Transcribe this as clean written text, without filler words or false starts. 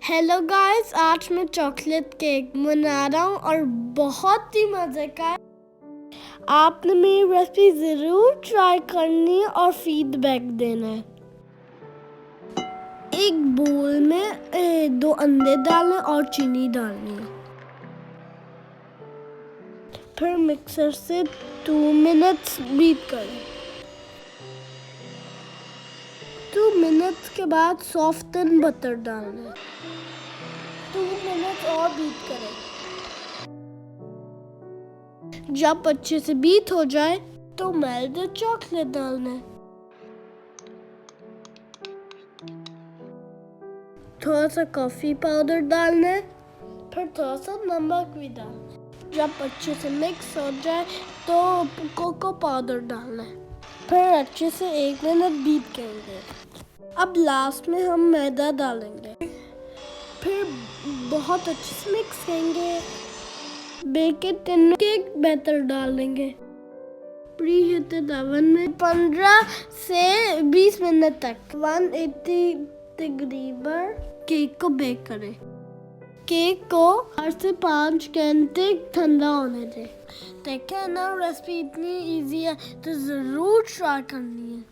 Hello guys, आज मैं chocolate cake बना रहा हूँ और बहुत ही मजे का है। आपने मेरी रेसिपी जरूर ट्राई करनी है और फीडबैक देना है। एक बोल में 2 अंडे डालें और चीनी डालनी है। फिर मिक्सर से 2 मिनट्स बीट करें। 2 मिनट्स के बाद सॉफ्टन बटर डालना है। 2 मिनट और बीट करें। जब अच्छे से बीट हो जाए तो मेल्टेड चॉकलेट डालना है। थोड़ा सा कॉफी पाउडर डालना है, फिर थोड़ा सा नमक भी डालना है। जब अच्छे से मिक्स हो जाए तो कोको पाउडर डालना है। फिर अच्छे से 1 मिनट बीट करेंगे। अब लास्ट में हम मैदा डालेंगे। फिर बहुत अच्छे से मिक्स करेंगे। बेकिंग टिन में केक बैटर डालेंगे। प्री हीटेड ओवन में 15 से 20 मिनट तक 180 डिग्री पर केक को बेक करें। केक को 4 से 5 घंटे ठंडा होने दें। देखें ना, रेसिपी इतनी इजी है तो ज़रूर ट्राई करनी है।